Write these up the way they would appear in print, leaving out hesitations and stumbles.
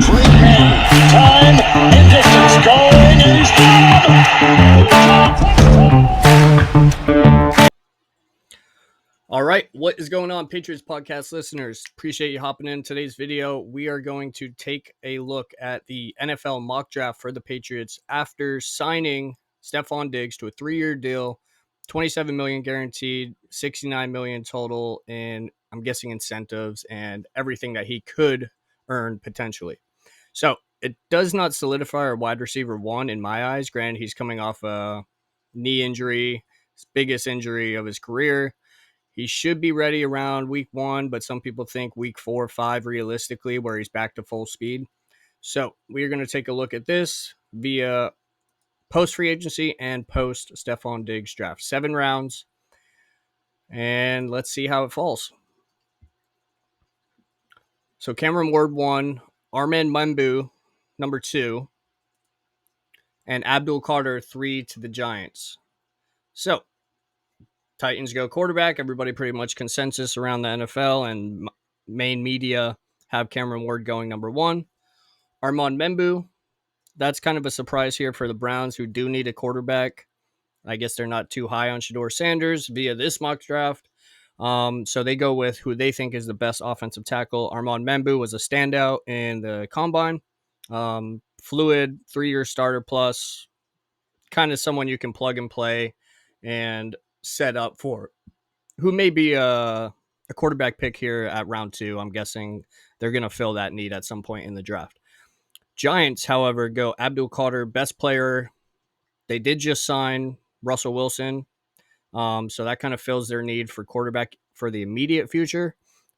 Time and distance going, and he's gone! All right, what is going on, Patriots podcast listeners? Appreciate you hopping in today's video. We are going to take a look at the NFL mock draft for the Patriots after signing Stefon Diggs to a 3-year deal, $27 million guaranteed, $69 million total, and I'm guessing incentives and everything that he could earn potentially. So it does not solidify our wide receiver one in my eyes. Granted, he's coming off a knee injury, his biggest injury of his career. He should be ready around week 1, but some people think week 4 or 5 realistically, where he's back to full speed. So we're going to take a look at this via post free agency and post Stefon Diggs draft. 7 rounds, and let's see how it falls. So Cameron Ward 1, Armand Membu number 2, and Abdul Carter 3 to the Giants. So Titans go quarterback. Everybody pretty much consensus around the NFL and main media have Cameron Ward going number 1. Armand Membu, that's kind of a surprise here for the Browns, who do need a quarterback. I guess they're not too high on Shedeur Sanders via this mock draft. So they go with who they think is the best offensive tackle. Armand Membu was a standout in the combine. Fluid, 3-year starter plus, kind of someone you can plug and play and set up for who may be a quarterback pick here at round 2. I'm guessing they're going to fill that need at some point in the draft. Giants, however, go Abdul Carter, best player. They did just sign Russell Wilson, so that kind of fills their need for quarterback for the immediate future.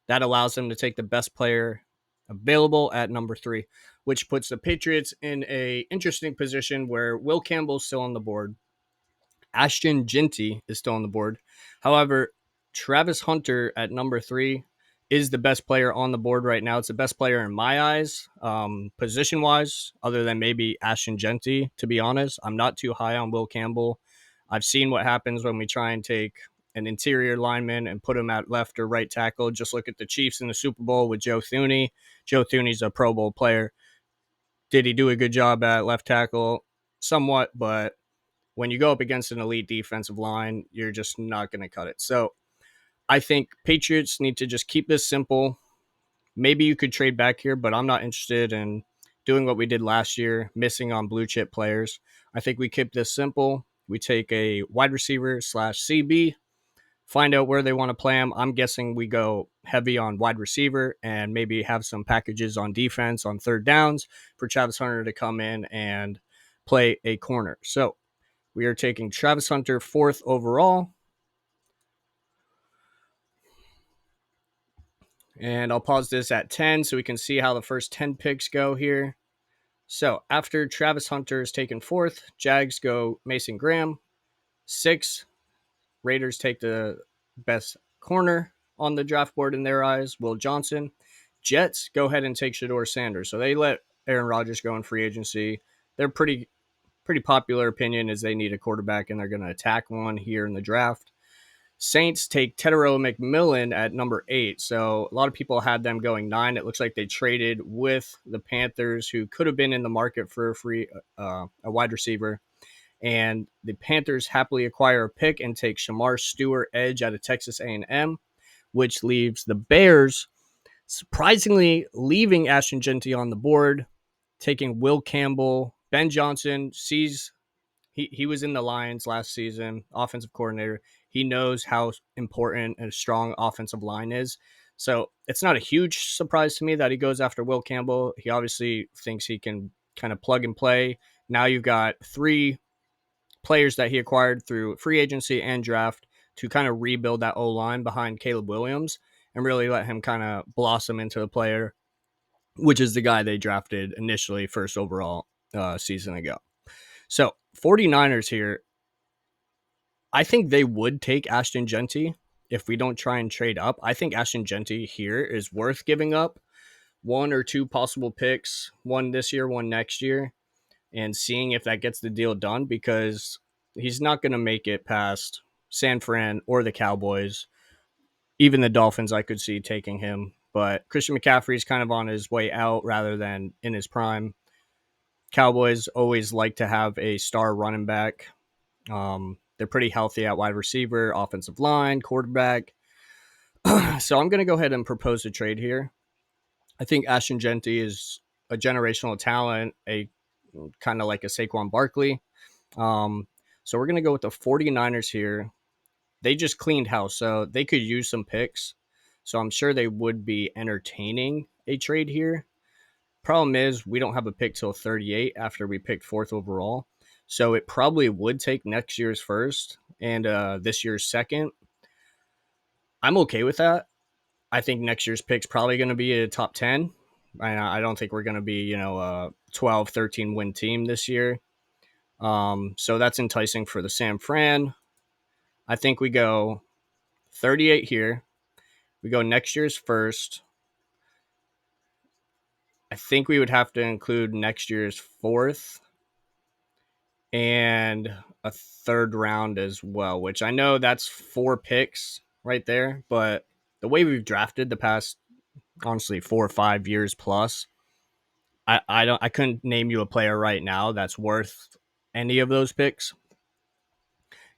That allows them to take the best player available at number 3, which puts the Patriots in a interesting position where Will Campbell's still on the board. Ashton Jeanty is still on the board. However, Travis Hunter at number 3 is the best player on the board right now. It's the best player in my eyes, position-wise, other than maybe Ashton Jeanty, to be honest. I'm not too high on Will Campbell. I've seen what happens when we try and take an interior lineman and put him at left or right tackle. Just look at the Chiefs in the Super Bowl with Joe Thuney. Joe Thuney's a Pro Bowl player. Did he do a good job at left tackle? Somewhat, but when you go up against an elite defensive line, you're just not going to cut it. So I think Patriots need to just keep this simple. Maybe you could trade back here, but I'm not interested in doing what we did last year, missing on blue chip players. I think we keep this simple. We take a wide receiver / CB, find out where they want to play him. I'm guessing we go heavy on wide receiver and maybe have some packages on defense on third downs for Travis Hunter to come in and play a corner. So we are taking Travis Hunter 4th overall. And I'll pause this at 10 so we can see how the first 10 picks go here. So after Travis Hunter is taken 4th, Jags go Mason Graham. 6, Raiders take the best corner on the draft board in their eyes, Will Johnson. Jets go ahead and take Shedeur Sanders. So they let Aaron Rodgers go in free agency. They're pretty popular opinion is they need a quarterback, and they're going to attack one here in the draft. Saints take Tedero McMillan at number 8. So a lot of people had them going 9. It looks like they traded with the Panthers, who could have been in the market for a wide receiver. And the Panthers happily acquire a pick and take Shamar Stewart, edge out of Texas A&M, which leaves the Bears surprisingly leaving Ashton Jeanty on the board, taking Will Campbell. Ben Johnson sees he was in the Lions last season, offensive coordinator. He knows how important a strong offensive line is. So it's not a huge surprise to me that he goes after Will Campbell. He obviously thinks he can kind of plug and play. Now you've got 3 players that he acquired through free agency and draft to kind of rebuild that O-line behind Caleb Williams and really let him kind of blossom into the player, which is the guy they drafted initially 1st overall season ago. So 49ers here, I think they would take Ashton Jeanty if we don't try and trade up. I think Ashton Jeanty here is worth giving up 1 or 2 possible picks, one this year, one next year, and seeing if that gets the deal done, because he's not going to make it past San Fran or the Cowboys. Even the Dolphins, I could see taking him but Christian McCaffrey is kind of on his way out rather than in his prime. Cowboys always like to have a star running back. They're pretty healthy at wide receiver, offensive line, quarterback. So I'm going to go ahead and propose a trade here. I think Ashton Genty is a generational talent, a kind of like a Saquon Barkley. Um, so we're going to go with the 49ers here. They just cleaned house, so they could use some picks. So I'm sure they would be entertaining a trade here. Problem is, we don't have a pick till 38 after we picked fourth overall. So it probably would take next year's first and this year's second. I'm okay with that. I think next year's pick's probably going to be a top 10. I don't think we're going to be, a 12, 13 win team this year. So that's enticing for the San Fran. I think we go 38 here. We go next year's first. I think we would have to include next year's fourth and a third round as well, which I know that's 4 picks right there, but the way we've drafted the past, honestly, 4 or 5 years plus, I couldn't name you a player right now that's worth any of those picks.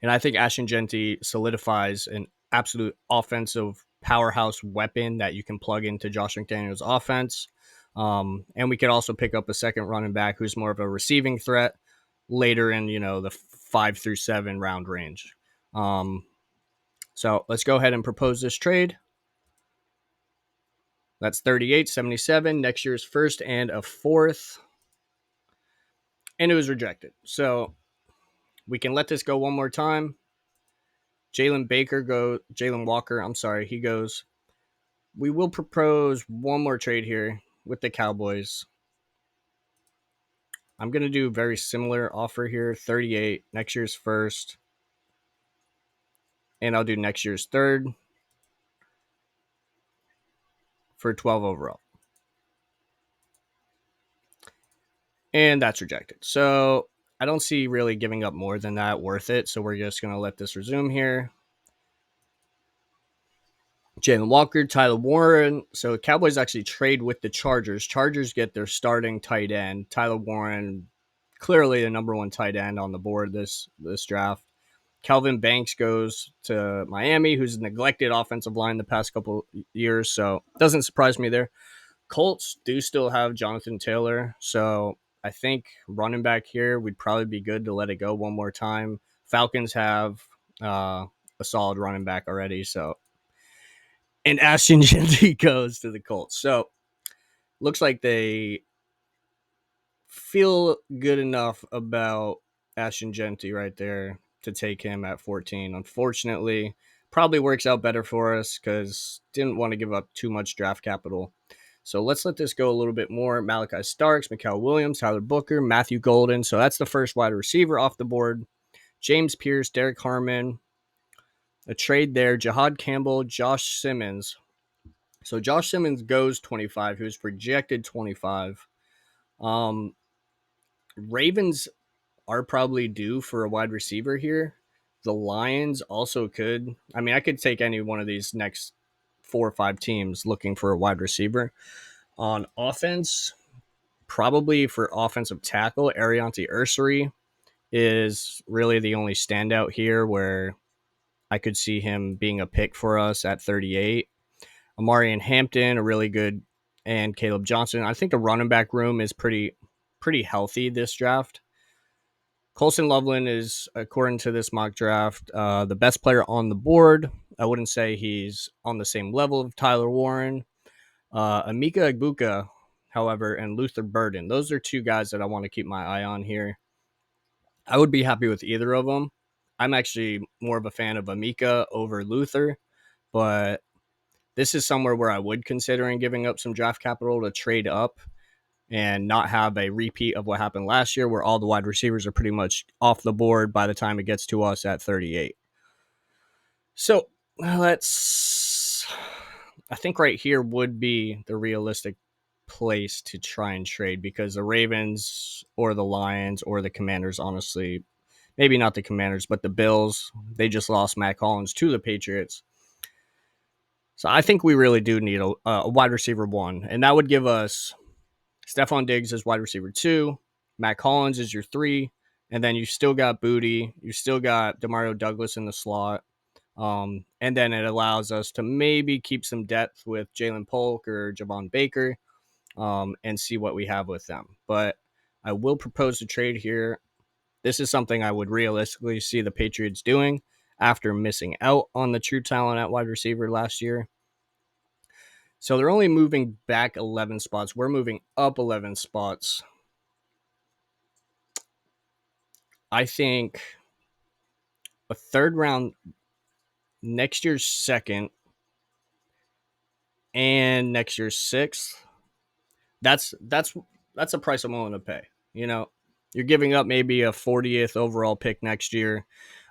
And I think Ashton Genty solidifies an absolute offensive powerhouse weapon that you can plug into Josh McDaniels' offense. And we could also pick up a second running back who's more of a receiving threat later in, the 5 through 7 round range. So let's go ahead and propose this trade. That's 38, 77, next year's first and a fourth. And it was rejected. So we can let this go one more time. Jalen Walker, I'm sorry, he goes, we will propose one more trade here with the Cowboys. I'm going to do a very similar offer here, 38, next year's first, and I'll do next year's third for 12 overall. And that's rejected. So I don't see really giving up more than that worth it. So we're just going to let this resume here. Jalen Walker, Tyler Warren. So Cowboys actually trade with the Chargers. Chargers get their starting tight end. Tyler Warren, clearly the number one tight end on the board this draft. Kelvin Banks goes to Miami, who's a neglected offensive line the past couple years. So doesn't surprise me there. Colts do still have Jonathan Taylor. So I think running back here, we'd probably be good to let it go one more time. Falcons have a solid running back already. So, and Ashton Genty goes to the Colts. So looks like they feel good enough about Ashton Genty right there to take him at 14. Unfortunately, probably works out better for us because didn't want to give up too much draft capital. So let's let this go a little bit more. Malachi Starks, Mikael Williams, Tyler Booker, Matthew Golden. So that's the first wide receiver off the board. James Pierce, Derek Harmon. A trade there. Jahad Campbell, Josh Simmons. So Josh Simmons goes 25. He was projected 25. Ravens are probably due for a wide receiver here. The Lions also could. I mean, I could take any one of these next 4 or 5 teams looking for a wide receiver. On offense, probably for offensive tackle, Ariante Ursary is really the only standout here where I could see him being a pick for us at 38. Amarian Hampton, a really good, and Caleb Johnson. I think the running back room is pretty healthy this draft. Colson Loveland is, according to this mock draft, the best player on the board. I wouldn't say he's on the same level of Tyler Warren. Emeka Egbuka, however, and Luther Burden. Those are 2 guys that I want to keep my eye on here. I would be happy with either of them. I'm actually more of a fan of Emeka over Luther, but this is somewhere where I would consider giving up some draft capital to trade up and not have a repeat of what happened last year where all the wide receivers are pretty much off the board by the time it gets to us at 38. So I think right here would be the realistic place to try and trade because the Ravens or the Lions or the Commanders, honestly, maybe not the Commanders, but the Bills, they just lost Matt Collins to the Patriots. So I think we really do need a wide receiver one, and that would give us Stefon Diggs as wide receiver two, Matt Collins is your three, and then you still got Booty, you still got Demario Douglas in the slot. And then it allows us to maybe keep some depth with Jalen Polk or Javon Baker, and see what we have with them. But I will propose a trade here. This is something I would realistically see the Patriots doing after missing out on the true talent at wide receiver last year. So they're only moving back 11 spots. We're moving up 11 spots. I think a third round, next year's second, and next year's sixth. That's a price I'm willing to pay. You know, you're giving up maybe a 40th overall pick next year.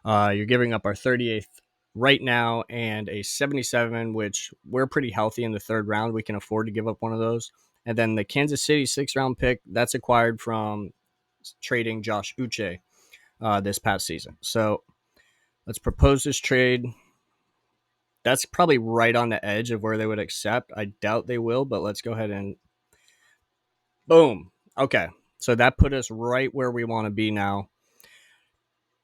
You're giving up our 38th right now and a 77, which we're pretty healthy in the third round. We can afford to give up one of those. And then the Kansas City 6th round pick that's acquired from trading Josh Uche this past season. So let's propose this trade. That's probably right on the edge of where they would accept. I doubt they will, but let's go ahead and boom. Okay. So that put us right where we want to be now.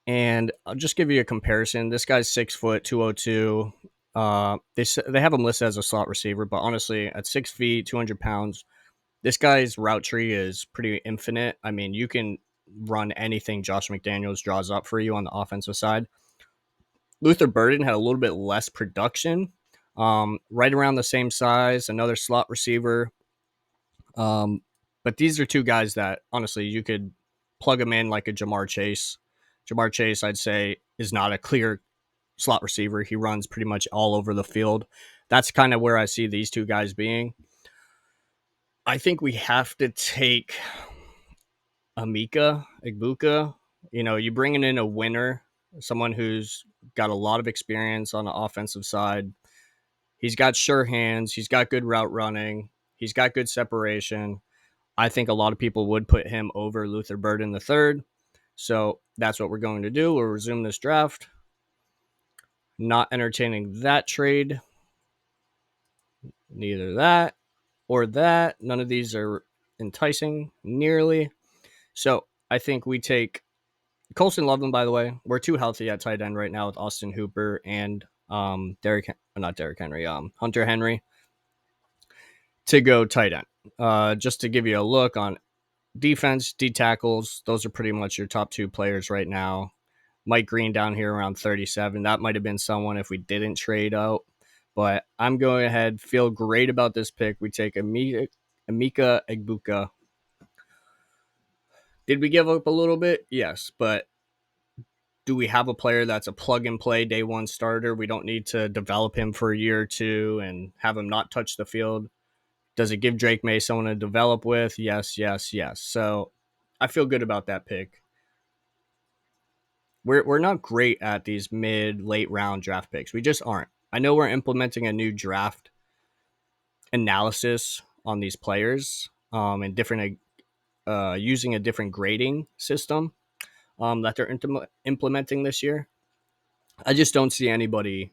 And I'll just give you a comparison. This guy's 6 foot, 202. They have him listed as a slot receiver, but honestly, at 6 feet, 200 pounds, this guy's route tree is pretty infinite. I mean, you can run anything Josh McDaniels draws up for you on the offensive side. Luther Burden had a little bit less production, right around the same size, another slot receiver. But these are two guys that honestly you could plug them in like a Jamar Chase. Jamar Chase, I'd say, is not a clear slot receiver. He runs pretty much all over the field. That's kind of where I see these two guys being. I think we have to take Amika Igbuka. You know, you bringing in a winner, someone who's got a lot of experience on the offensive side. He's got sure hands. He's got good route running. He's got good separation. I think a lot of people would put him over Luther Burden the third. So that's what we're going to do. We'll resume this draft. Not entertaining that trade. Neither that or that. None of these are enticing nearly. So I think we take Colson Loveland, by the way. We're too healthy at tight end right now with Austin Hooper and Hunter Henry to go tight end. Just to give you a look on defense, D tackles, those are pretty much your top two players right now. Mike Green down here around 37. That might have been someone if we didn't trade out. But I'm going ahead, feel great about this pick. We take Amika Egbuka. Did we give up a little bit? Yes, but do we have a player that's a plug and play day one starter? We don't need to develop him for a year or two and have him not touch the field. Does it give Drake May someone to develop with? Yes, yes, yes. So I feel good about that pick. We're not great at these mid late round draft picks. We just aren't. I know we're implementing a new draft analysis on these players, and different using a different grading system that they're implementing this year. I just don't see anybody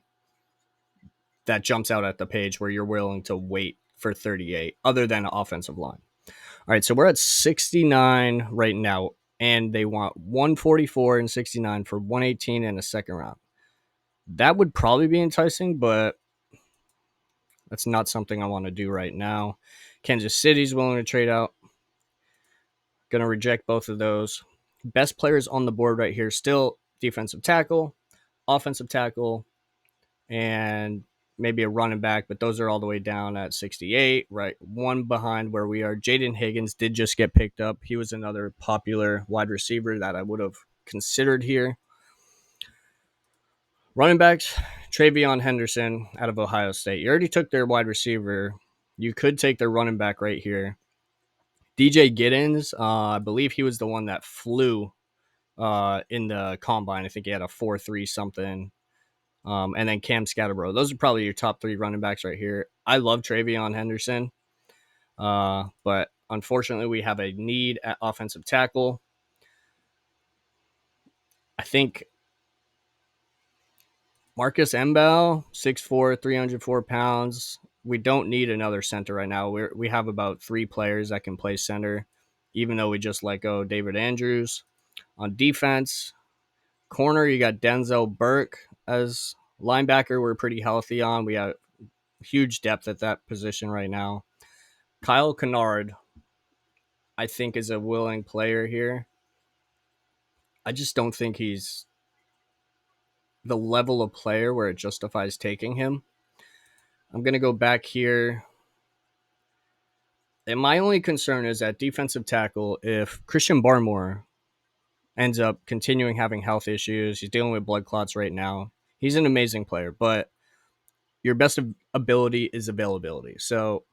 that jumps out at the page where you're willing to wait for 38 other than an offensive line. All right, so we're at 69 right now, and they want 144 and 69 for 118 in a second round. That would probably be enticing, but that's not something I want to do right now. Kansas City's willing to trade out. Going to reject both of those. Best players on the board right here still defensive tackle, offensive tackle, and maybe a running back, but those are all the way down at 68, right? One behind where we are. Jaden Higgins did just get picked up. He was another popular wide receiver that I would have considered here. Running backs, Travion Henderson out of Ohio State. You already took their wide receiver. You could take their running back right here. DJ Giddens, I believe he was the one that flew in the combine. I think he had a 4.3 something. And then Cam Scatterbro. Those are probably your top three running backs right here. I love Travion Henderson, but unfortunately we have a need at offensive tackle. I think Marcus Mbell, 6'4", 304 pounds. We don't need another center right now. We have about 3 players that can play center, even though we just let go David Andrews. On defense, corner, you got Denzel Burke as linebacker. We're pretty healthy on. We have huge depth at that position right now. Kyle Kennard, I think, is a willing player here. I just don't think he's the level of player where it justifies taking him. I'm going to go back here. And my only concern is at defensive tackle, if Christian Barmore ends up continuing having health issues, he's dealing with blood clots right now. He's an amazing player, but your best ability is availability. So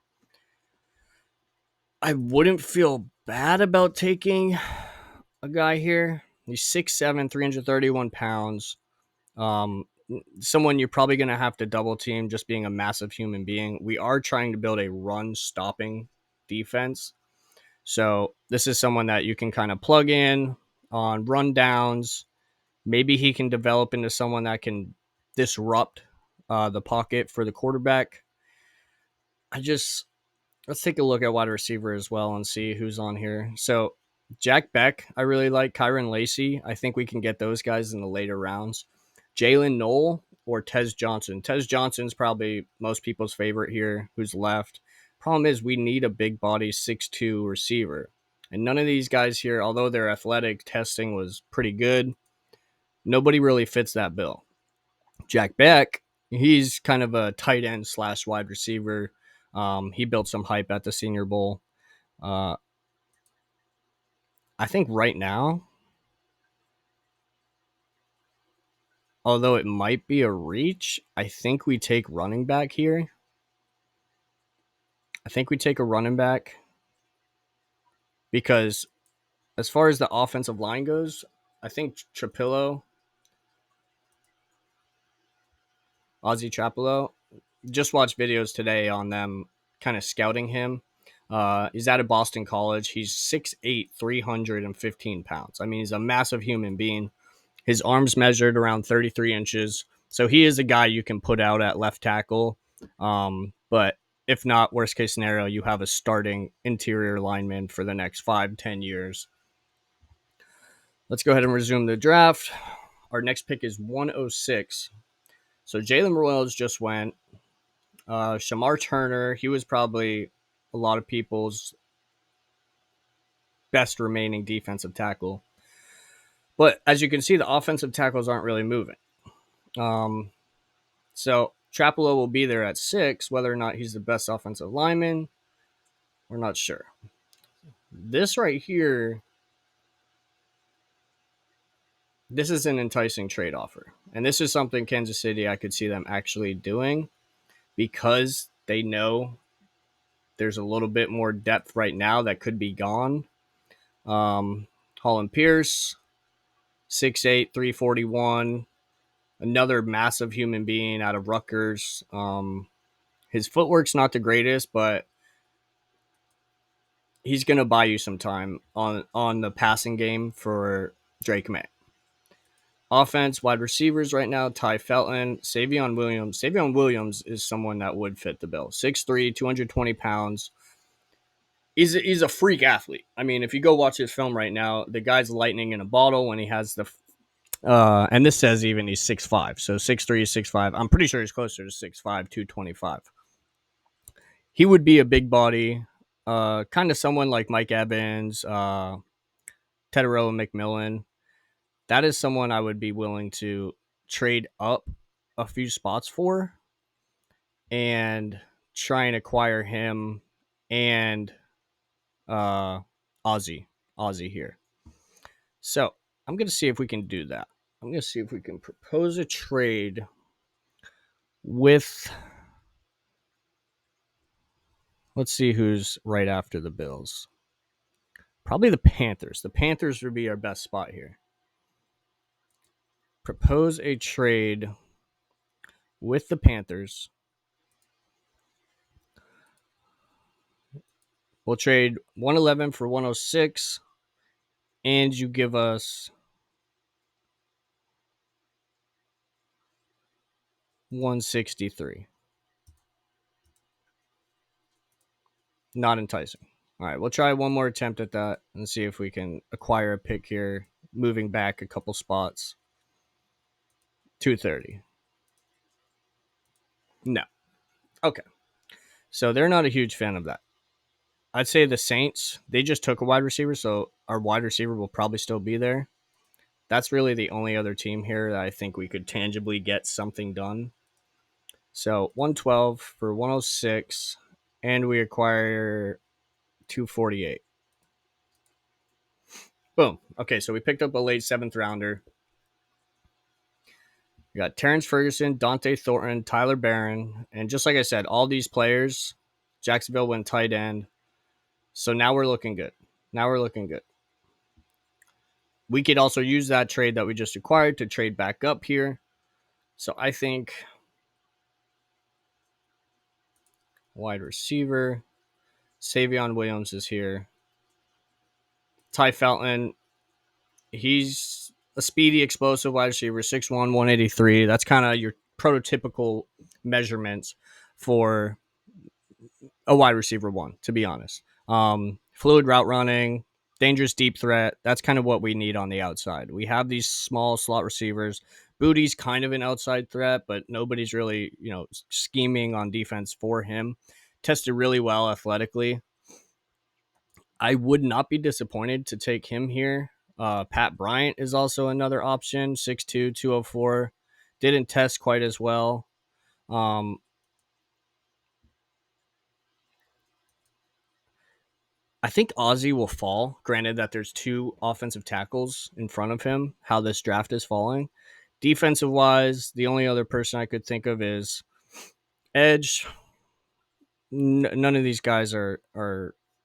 I wouldn't feel bad about taking a guy here. He's 6'7", 331 pounds. Someone you're probably going to have to double team, just being a massive human being. We are trying to build a run stopping defense. So this is someone that you can kind of plug in on run downs. Maybe he can develop into someone that can disrupt the pocket for the quarterback. Let's take a look at wide receiver as well and see who's on here. So Jack Beck, I really like. Kyron Lacey, I think we can get those guys in the later rounds. Jalen Knoll or Tez Johnson. Tez Johnson's probably most people's favorite here who's left. Problem is we need a big body 6'2" receiver. And none of these guys here, although their athletic testing was pretty good, nobody really fits that bill. Jack Beck, he's kind of a tight end / wide receiver. He built some hype at the Senior Bowl. I think right now, although it might be a reach, I think we take running back here. I think we take a running back because as far as the offensive line goes, I think Trapillo, Ozzie Trapillo, just watched videos today on them kind of scouting him. He's out of Boston College. He's 6'8", 315 pounds. I mean, he's a massive human being. His arms measured around 33 inches. So he is a guy you can put out at left tackle. But if not, worst case scenario, you have a starting interior lineman for the next 5-10 years. Let's go ahead and resume the draft. Our next pick is 106. So Jalen Royals just went. Shamar Turner, he was probably a lot of people's best remaining defensive tackle. But as you can see, the offensive tackles aren't really moving. So Trapillo will be there at 6. Whether or not he's the best offensive lineman, we're not sure. This right here, this is an enticing trade offer. And this is something Kansas City I could see them actually doing because they know there's a little bit more depth right now that could be gone. Holland Pierce, 6'8", 341, another massive human being out of Rutgers. His footwork's not the greatest, but he's going to buy you some time on the passing game for Drake May. Offense, wide receivers right now, Ty Felton, Savion Williams. Savion Williams is someone that would fit the bill. 6'3", 220 pounds. He's a freak athlete. I mean, if you go watch his film right now, the guy's lightning in a bottle when he has the and this says even he's 6'5". So 6'3", 6'5". I'm pretty sure he's closer to 6'5", 225. He would be a big body, kind of someone like Mike Evans, Tedero McMillan. That is someone I would be willing to trade up a few spots for and try and acquire him and Ozzy here. So I'm going to see if we can do that. I'm going to see if we can propose a trade with, let's see who's right after the Bills. Probably the Panthers. The Panthers would be our best spot here. Propose a trade with the Panthers. We'll trade 111 for 106, and you give us 163. Not enticing. All right, we'll try one more attempt at that and see if we can acquire a pick here, moving back a couple spots. 230. No. Okay. So they're not a huge fan of that. I'd say the Saints, they just took a wide receiver, so our wide receiver will probably still be there. That's really the only other team here that I think we could tangibly get something done. So 112 for 106, and we acquire 248. Boom. Okay, so we picked up a late seventh rounder. We got Terrence Ferguson, Dante Thornton, Tyler Barron, and just like I said, all these players, Jacksonville went tight end. So now we're looking good. Now we're looking good. We could also use that trade that we just acquired to trade back up here. So I think wide receiver, Savion Williams is here. Ty Felton, he's a speedy, explosive wide receiver, 6'1", 183. That's kind of your prototypical measurements for a wide receiver one, to be honest. Fluid route running, dangerous deep threat. That's kind of what we need on the outside. We have these small slot receivers. Booty's kind of an outside threat, but nobody's really, scheming on defense for him. Tested really well athletically. I would not be disappointed to take him here. Pat Bryant is also another option, 6'2", 204. Didn't test quite as well. I think Ozzie will fall, granted that there's two offensive tackles in front of him, how this draft is falling. Defensive wise, the only other person I could think of is Edge. None of these guys are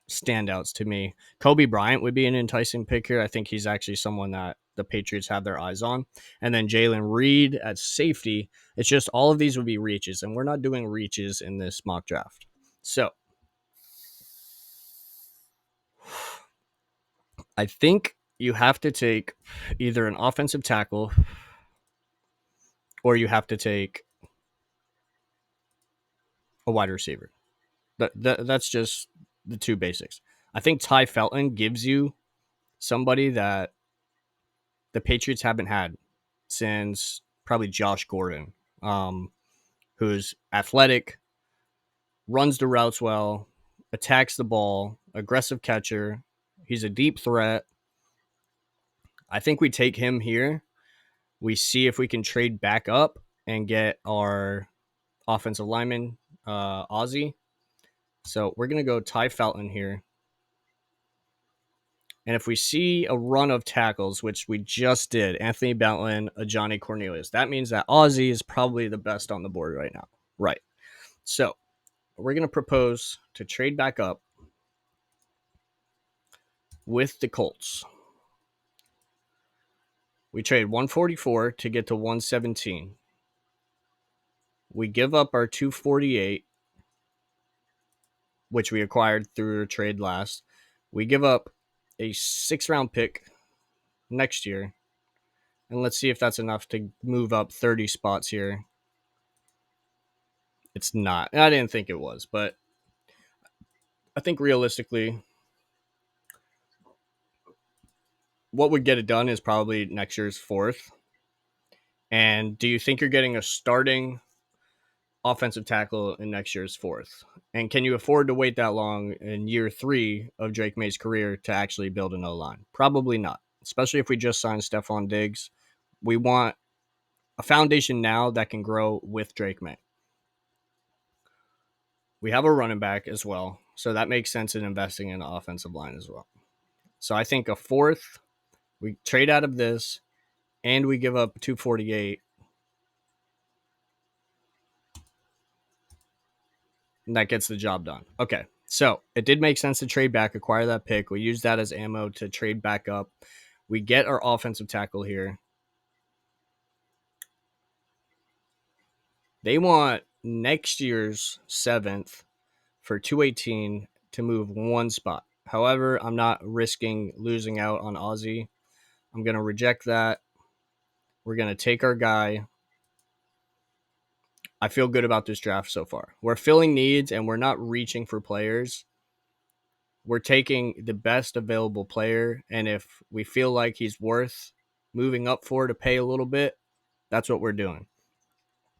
standouts to me. Kobe Bryant would be an enticing pick here. I think he's actually someone that the Patriots have their eyes on. And then Jalen Reed at safety. It's just all of these would be reaches, and we're not doing reaches in this mock draft. So I think you have to take either an offensive tackle or you have to take a wide receiver. That's just the two basics. I think Ty Felton gives you somebody that the Patriots haven't had since probably Josh Gordon, who's athletic, runs the routes well, attacks the ball, aggressive catcher. He's a deep threat. I think we take him here. We see if we can trade back up and get our offensive lineman, Ozzie. So we're going to go Ty Felton here. And if we see a run of tackles, which we just did, Anthony Bentlin, Johnny Cornelius, that means that Ozzie is probably the best on the board right now. Right. So we're going to propose to trade back up with the Colts. We trade 144 to get to 117. We give up our 248, which we acquired through a trade last. We give up a 6th-round pick next year. And let's see if that's enough to move up 30 spots here. It's not. I didn't think it was, but I think realistically, what would get it done is probably next year's 4th. And do you think you're getting a starting offensive tackle in next year's 4th? And can you afford to wait that long in year 3 of Drake May's career to actually build an O-line? Probably not, especially if we just signed Stefon Diggs. We want a foundation now that can grow with Drake May. We have a running back as well, so that makes sense in investing in the offensive line as well. So I think a 4th, we trade out of this, and we give up 248. And that gets the job done. Okay, so it did make sense to trade back, acquire that pick. We use that as ammo to trade back up. We get our offensive tackle here. They want next year's 7th for 218 to move one spot. However, I'm not risking losing out on Ozzie. I'm going to reject that. We're going to take our guy. I feel good about this draft so far. We're filling needs and we're not reaching for players. We're taking the best available player, and if we feel like he's worth moving up for to pay a little bit, that's what we're doing.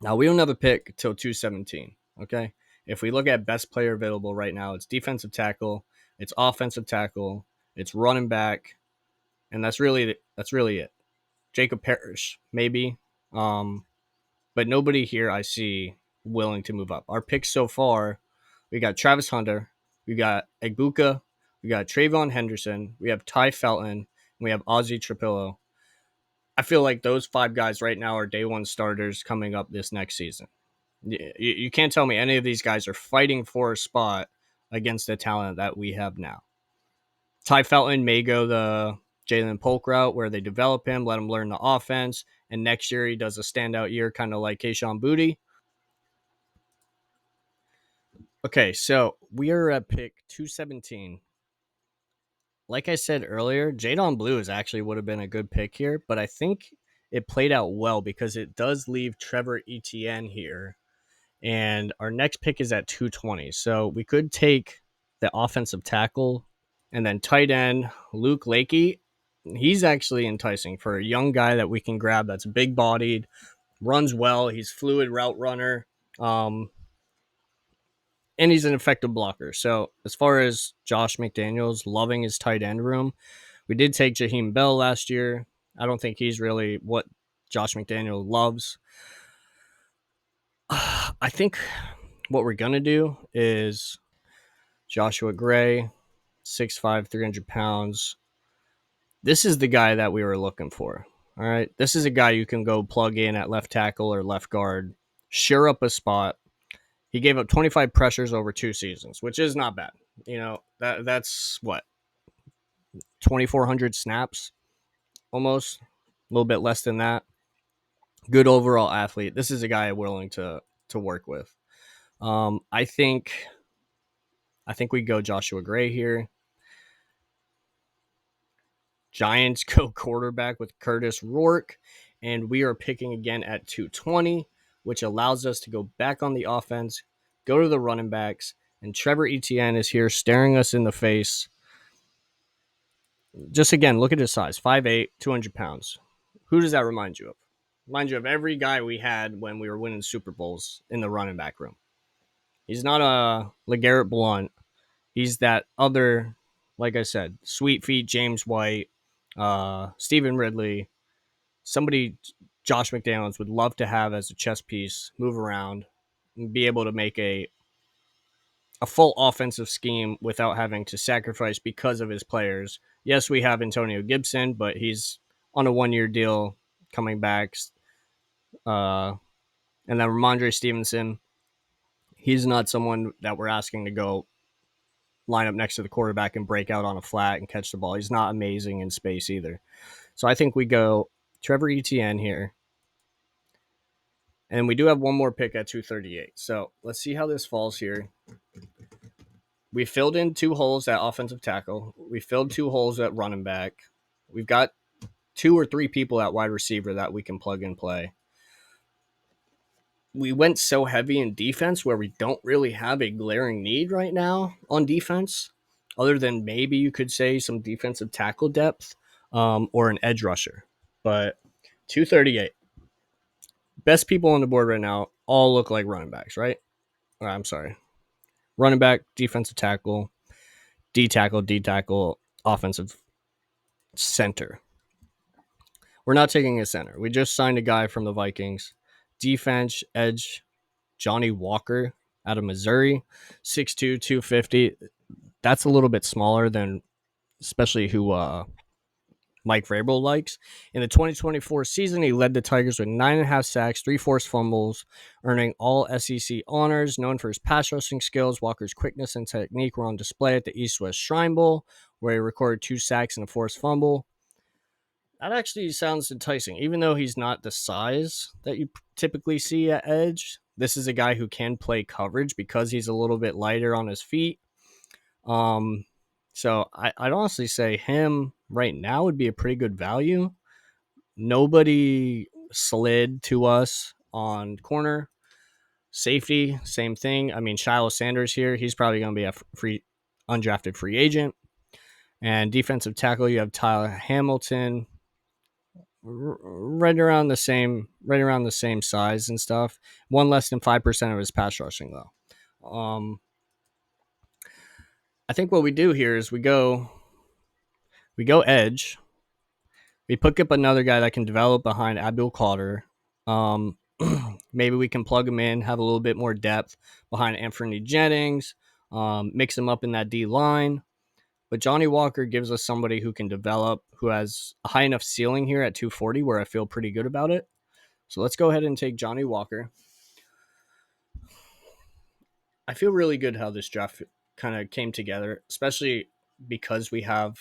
Now, we don't have a pick till 217, okay? If we look at best player available right now, it's defensive tackle, it's offensive tackle, it's running back, and that's really it. Jacob Parrish, maybe. But nobody here I see willing to move up. Our picks so far, we got Travis Hunter, we got Egbuka, we got Trayvon Henderson, we have Ty Felton, and we have Ozzie Trapillo. I feel like those five guys right now are day one starters coming up this next season. You can't tell me any of these guys are fighting for a spot against the talent that we have now. Ty Felton may go the Jalen Polk route where they develop him, let him learn the offense, and next year he does a standout year, kind of like Kayshon Boutte. Okay, so we are at pick 217. Like I said earlier, Jadon Blue is actually would have been a good pick here, but I think it played out well because it does leave Trevor Etienne here. And our next pick is at 220. So we could take the offensive tackle and then tight end Luke Lakey. He's actually enticing for a young guy that we can grab that's big bodied, runs well. He's fluid route runner. And he's an effective blocker. So as far as Josh McDaniels loving his tight end room, we did take Jaheim Bell last year. I don't think he's really what Josh McDaniel loves. I think what we're going to do is Joshua Gray, 6'5", 300 pounds. This is the guy that we were looking for. All right. This is a guy you can go plug in at left tackle or left guard, sure up a spot. He gave up 25 pressures over 2 seasons, which is not bad. That's what, 2,400 snaps almost, a little bit less than that. Good overall athlete. This is a guy I'm willing to work with. I think we go Joshua Gray here. Giants go quarterback with Curtis Rourke, and we are picking again at 220, which allows us to go back on the offense, go to the running backs, and Trevor Etienne is here staring us in the face. Just again, look at his size, 5'8", 200 pounds. Who does that remind you of? Remind you of every guy we had when we were winning Super Bowls in the running back room. He's not a LeGarrette Blount. He's that other, like I said, Sweet Feet, James White, Stephen Ridley, somebody Josh McDaniels would love to have as a chess piece, move around, and be able to make a full offensive scheme without having to sacrifice because of his players. Yes, we have Antonio Gibson, but he's on a 1-year deal coming back. And then Ramondre Stevenson, he's not someone that we're asking to go line up next to the quarterback and break out on a flat and catch the ball. He's not amazing in space either. So I think we go Trevor Etienne here. And we do have one more pick at 238. So let's see how this falls here. We filled in 2 holes at offensive tackle. We filled 2 holes at running back. We've got 2 or 3 people at wide receiver that we can plug and play. We went so heavy in defense where we don't really have a glaring need right now on defense, other than maybe you could say some defensive tackle depth or an edge rusher. But 238. Best people on the board right now all look like running backs, right? I'm sorry. Running back, defensive tackle, D tackle, offensive center. We're not taking a center. We just signed a guy from the Vikings. Defense, edge, Johnny Walker out of Missouri, 6'2", 250. That's a little bit smaller than especially who Mike Vrabel likes. In the 2024 season, he led the Tigers with 9.5 sacks, 3 forced fumbles, earning all SEC honors. Known for his pass rushing skills, Walker's quickness and technique were on display at the East-West Shrine Bowl, where he recorded 2 sacks and a forced fumble. That actually sounds enticing. Even though he's not the size that you typically see at edge, this is a guy who can play coverage because he's a little bit lighter on his feet. So I'd honestly say him right now would be a pretty good value. Nobody slid to us on corner. Safety, same thing. I mean, Shiloh Sanders here, he's probably going to be a undrafted free agent. And defensive tackle, you have Tyler Hamilton, right around the same size and stuff. One less than 5% of his pass rushing though. I think what we do here is we go edge. We pick up another guy that can develop behind Abdul Carter. Maybe we can plug him in, have a little bit more depth behind Anthony Jennings, mix him up in that D line. But Johnny Walker gives us somebody who can develop, who has a high enough ceiling here at 240 where I feel pretty good about it. So let's go ahead and take Johnny Walker. I feel really good how this draft kind of came together, especially because we have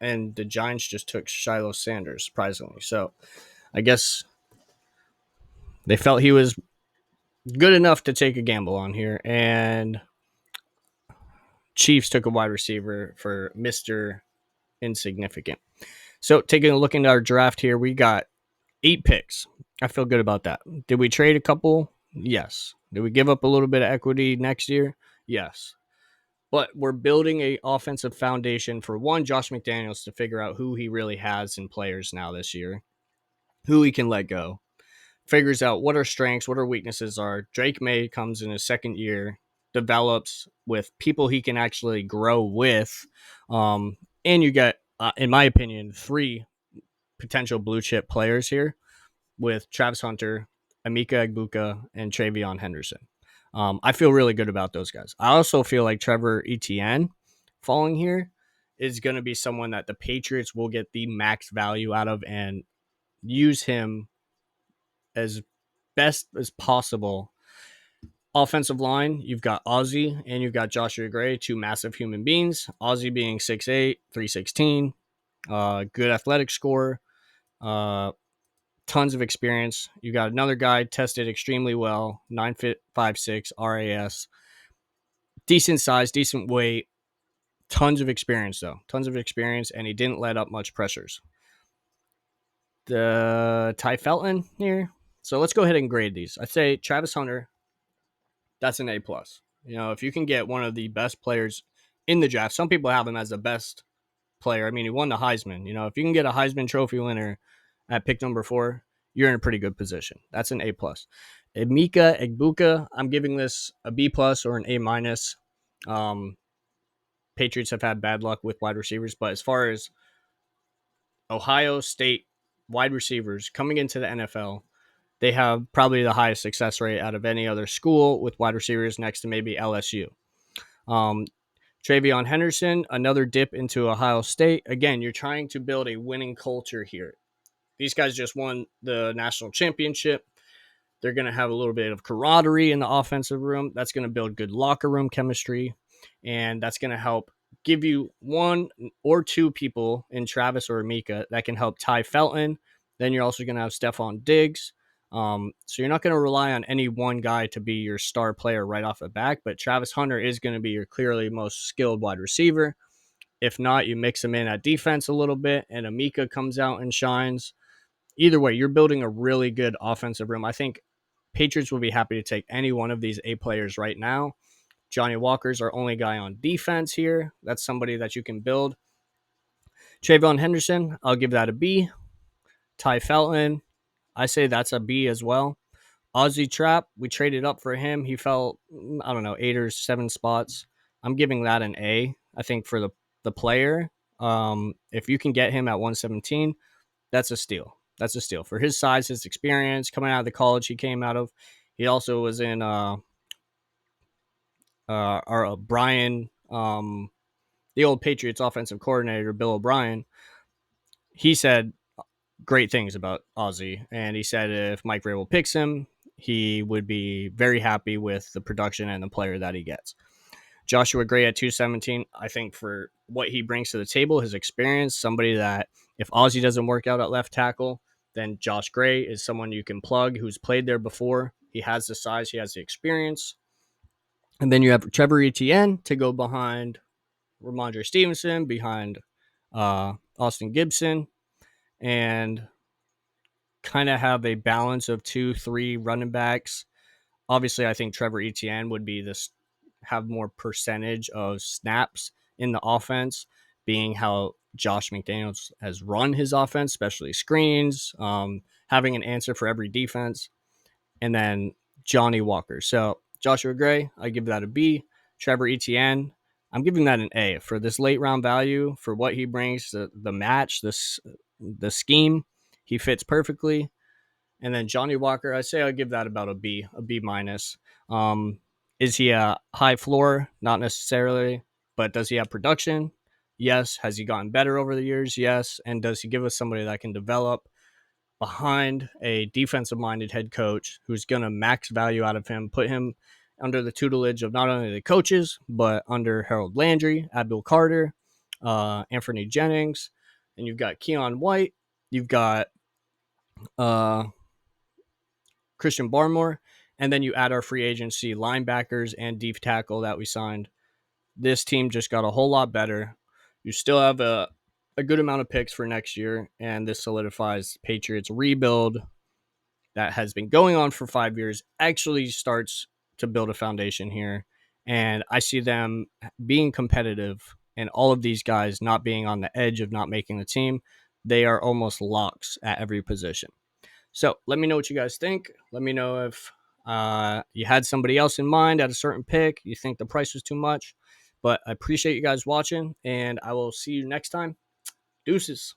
and the Giants just took Shiloh Sanders, surprisingly. So I guess they felt he was good enough to take a gamble on here. And Chiefs took a wide receiver for Mr. Insignificant. So taking a look into our draft here, we got 8 picks. I feel good about that. Did we trade a couple? Yes. Did we give up a little bit of equity next year? Yes. But we're building a offensive foundation for one, Josh McDaniels to figure out who he really has in players now this year, who he can let go, figures out what our strengths, what our weaknesses are. Drake May comes in his second year, develops with people he can actually grow with. And you get, in my opinion, 3 potential blue chip players here with Travis Hunter, Emeka Egbuka, and Travion Henderson. I feel really good about those guys. I also feel like Trevor Etienne falling here is going to be someone that the Patriots will get the max value out of and use him as best as possible. Offensive line, you've got Ozzie and you've got Joshua Gray, 2 massive human beings. Ozzie being 6'8", 316, good athletic score, tons of experience. You got another guy tested extremely well, 9'5'6" RAS, decent size, decent weight, tons of experience though, tons of experience, and he didn't let up much pressures. The Ty Felton here. So let's go ahead and grade these. I'd say Travis Hunter, that's an A plus. You know, if you can get one of the best players in the draft, some people have him as the best player. I mean, he won the Heisman. You know, if you can get a Heisman Trophy winner at pick number 4, you're in a pretty good position. That's an A plus. Emeka Egbuka, I'm giving this a B plus or an A minus. Patriots have had bad luck with wide receivers, but as far as Ohio State wide receivers coming into the NFL, they have probably the highest success rate out of any other school with wide receivers next to maybe LSU. Travion Henderson, another dip into Ohio State. Again, you're trying to build a winning culture here. These guys just won the national championship. They're going to have a little bit of camaraderie in the offensive room. That's going to build good locker room chemistry, and that's going to help give you 1 or 2 people in Travis or Emeka that can help Ty Felton. Then you're also going to have Stefon Diggs. So you're not going to rely on any one guy to be your star player right off the bat, but Travis Hunter is going to be your clearly most skilled wide receiver. If not, you mix him in at defense a little bit, and Emeka comes out and shines. Either way, you're building a really good offensive room. I think Patriots will be happy to take any one of these A players right now. Johnny Walker's our only guy on defense here. That's somebody that you can build. Travion Henderson, I'll give that a B. Ty Felton, I say that's a B as well. Ozzie Trap, we traded up for him. He fell, I don't know, 8 or 7 spots. I'm giving that an A. I think for the player, if you can get him at 117, that's a steal. That's a steal for his size, his experience coming out of the college he came out of. He also was in our Brian, the old Patriots offensive coordinator, Bill O'Brien. He said great things about Ozzie, and he said if Mike Vrabel picks him, he would be very happy with the production and the player that he gets. Joshua Gray at 217, I think for what he brings to the table, his experience, somebody that if Ozzie doesn't work out at left tackle, then Josh Gray is someone you can plug who's played there before. He has the size, he has the experience. And then you have Trevor Etienne to go behind Ramondre Stevenson, behind Austin Gibson, and kind of have a balance of 2-3 running backs. Obviously, I think Trevor Etienne would be this have more percentage of snaps in the offense, being how Josh McDaniels has run his offense, especially screens, having an answer for every defense, and then Johnny Walker. So Joshua Gray, I give that a B. Trevor Etienne, I'm giving that an A for this late round value for what he brings, the match, the scheme. He fits perfectly. And then Johnny Walker, I say I'll give that about a B minus. Um, is he a high floor? Not necessarily, but does he have production? Yes. Has he gotten better over the years? Yes. And does he give us somebody that can develop behind a defensive minded head coach who's going to max value out of him, put him under the tutelage of not only the coaches, but under Harold Landry, Abdul Carter, Anthony Jennings, and you've got Keon White, you've got uh, Christian Barmore, and then you add our free agency linebackers and deep tackle that we signed. This team just got a whole lot better. You still have a good amount of picks for next year, and this solidifies Patriots rebuild that has been going on for 5 years actually starts to build a foundation here. And I see them being competitive and all of these guys not being on the edge of not making the team. They are almost locks at every position. So let me know what you guys think. Let me know if you had somebody else in mind at a certain pick. You think the price was too much. But I appreciate you guys watching, and I will see you next time. Deuces.